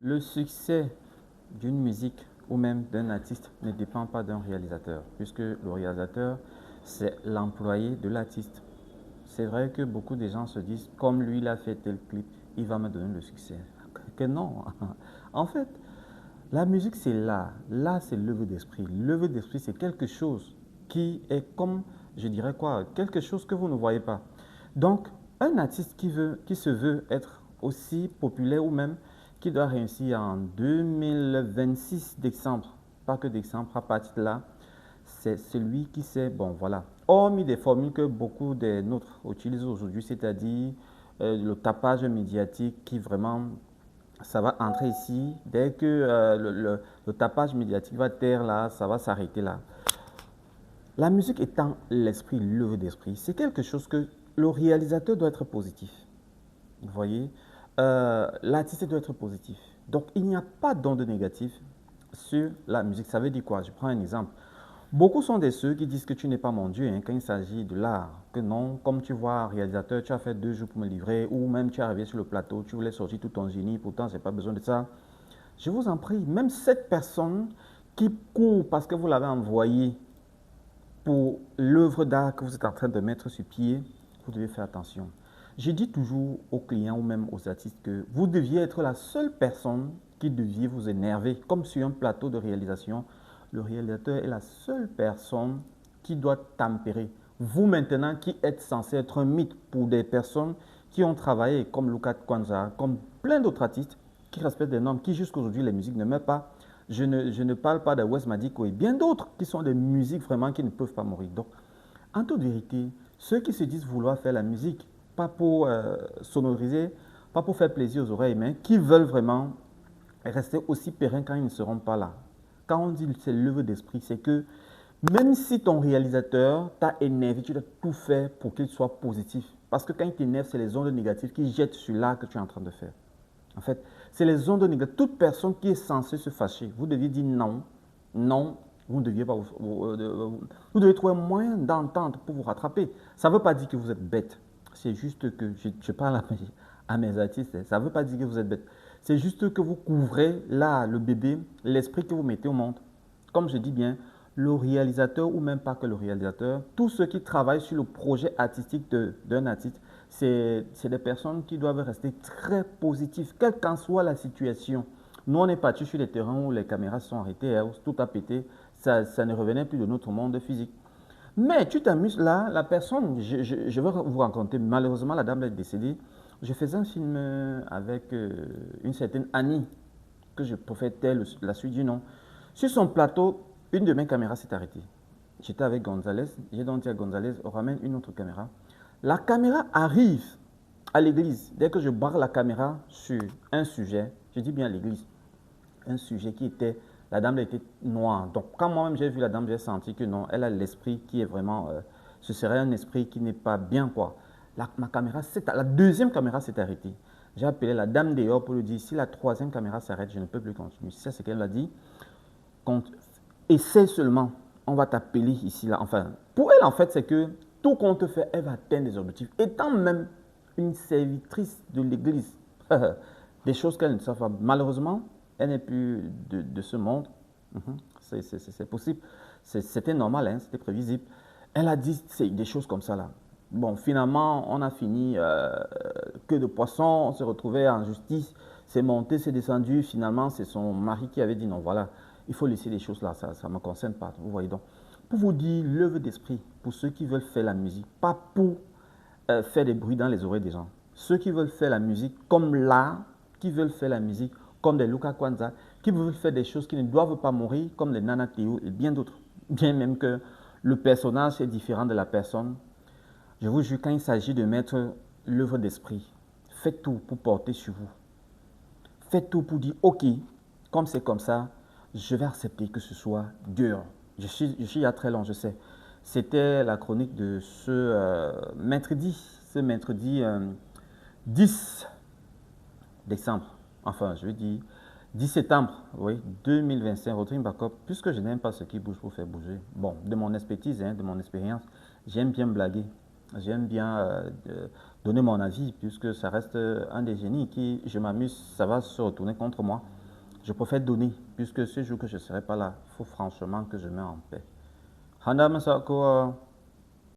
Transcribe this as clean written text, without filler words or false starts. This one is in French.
Le succès d'une musique ou même d'un artiste ne dépend pas d'un réalisateur, puisque le réalisateur, c'est l'employé de l'artiste. C'est vrai que beaucoup de gens se disent, comme lui, il a fait tel clip, il va me donner le succès. Que non. En fait, la musique, c'est l'art. L'art, c'est l'œuvre d'esprit. L'œuvre d'esprit, c'est quelque chose qui est comme, je dirais quoi, quelque chose que vous ne voyez pas. Donc, un artiste qui se veut être aussi populaire ou même qui doit réussir en 2026 décembre, pas que décembre, à partir de là, c'est celui qui sait, bon voilà, hormis des formules que beaucoup des nôtres utilisent aujourd'hui, c'est-à-dire le tapage médiatique qui vraiment ça va entrer ici. Dès que le tapage médiatique va taire là, ça va s'arrêter là. La musique étant l'esprit, l'œuvre d'esprit, c'est quelque chose que le réalisateur doit être positif. Vous voyez, l'artiste doit être positif. Donc, il n'y a pas d'onde négative sur la musique. Ça veut dire quoi? Je prends un exemple. Beaucoup sont de ceux qui disent que tu n'es pas mon Dieu hein, quand il s'agit de l'art. Que non, comme tu vois, réalisateur, tu as fait 2 jours pour me livrer, ou même tu es arrivé sur le plateau, tu voulais sortir tout ton génie, pourtant, je n'ai pas besoin de ça. Je vous en prie, même cette personne qui court parce que vous l'avez envoyé pour l'œuvre d'art que vous êtes en train de mettre sur pied, vous devez faire attention. Je dis toujours aux clients ou même aux artistes que vous deviez être la seule personne qui deviez vous énerver. Comme sur un plateau de réalisation, le réalisateur est la seule personne qui doit tempérer. Vous maintenant qui êtes censé être un mythe pour des personnes qui ont travaillé comme Luka Kwanzaa, comme plein d'autres artistes qui respectent des normes, qui jusqu'à aujourd'hui les musiques ne meurent pas. Je ne parle pas de West Madiko et bien d'autres qui sont des musiques vraiment qui ne peuvent pas mourir. Donc, en toute vérité, ceux qui se disent vouloir faire la musique, pas pour sonoriser, pas pour faire plaisir aux oreilles, mais qui veulent vraiment rester aussi pérennes quand ils ne seront pas là. Quand on dit c'est l'œuvre d'esprit, c'est que même si ton réalisateur t'a énervé, tu dois tout faire pour qu'il soit positif. Parce que quand il t'énerve, c'est les ondes négatives qui jettent sur l'art que tu es en train de faire. En fait, c'est les ondes négatives. Toute personne qui est censée se fâcher, vous deviez dire non, non, vous ne deviez pas vous devez trouver un moyen d'entendre pour vous rattraper. Ça ne veut pas dire que vous êtes bête. C'est juste que je parle à mes artistes. Ça ne veut pas dire que vous êtes bête. C'est juste que vous couvrez là le bébé, l'esprit que vous mettez au monde. Comme je dis bien, le réalisateur ou même pas que le réalisateur, tous ceux qui travaillent sur le projet artistique d'un artiste, c'est des personnes qui doivent rester très positives, quelle qu'en soit la situation. Nous, on est partis sur les terrains où les caméras sont arrêtées, où tout a pété, ça ne revenait plus de notre monde physique. Mais tu t'amuses là, la personne, je vais vous raconter, malheureusement la dame est décédée. Je faisais un film avec une certaine Annie, que je profitais la suite du nom. Sur son plateau, une de mes caméras s'est arrêtée. J'étais avec Gonzalez, j'ai donc dit à Gonzalez, on ramène une autre caméra. La caméra arrive à l'église. Dès que je barre la caméra sur un sujet, je dis bien à l'église, un sujet qui était, la dame était noire. Donc quand moi-même j'ai vu la dame, j'ai senti que non, elle a l'esprit qui est vraiment, ce serait un esprit qui n'est pas bien quoi. La deuxième caméra s'est arrêtée. J'ai appelé la dame dehors pour lui dire, si la troisième caméra s'arrête, je ne peux plus continuer. C'est ça ce qu'elle a dit. Essaie seulement, on va t'appeler ici, là. Enfin, pour elle, en fait, c'est que tout compte fait, elle va atteindre des objectifs. Étant même une servitrice de l'église, des choses qu'elle ne savent pas. Malheureusement, elle n'est plus de ce monde. C'est possible. C'était normal, hein, c'était prévisible. Elle a dit des choses comme ça là. Bon, finalement, on a fini que de poisson, on se retrouvait en justice, c'est monté, c'est descendu. Finalement, c'est son mari qui avait dit non, voilà, il faut laisser les choses là, ça ne me concerne pas. Vous voyez donc. Pour vous dire, l'œuvre d'esprit, pour ceux qui veulent faire la musique, pas pour faire des bruits dans les oreilles des gens. Ceux qui veulent faire la musique comme l'art, qui veulent faire la musique comme des Luka Kwanzaa, qui veulent faire des choses qui ne doivent pas mourir, comme les Nana Théo et bien d'autres. Bien même que le personnage est différent de la personne. Je vous jure, quand il s'agit de mettre l'œuvre d'esprit, faites tout pour porter sur vous. Faites tout pour dire, ok, comme c'est comme ça, je vais accepter que ce soit dur. Je suis il y a très long, je sais. C'était la chronique de ce mercredi 10 décembre, enfin je veux dire 10 septembre, oui, 2025, Rotring Backup, puisque je n'aime pas ce qui bouge pour faire bouger. Bon, de mon expertise, hein, de mon expérience, j'aime bien blaguer. J'aime bien donner mon avis, puisque ça reste un des génies qui, je m'amuse, ça va se retourner contre moi. Je préfère donner, puisque ce jour que je ne serai pas là, il faut franchement que je mette en paix. Handa Masako,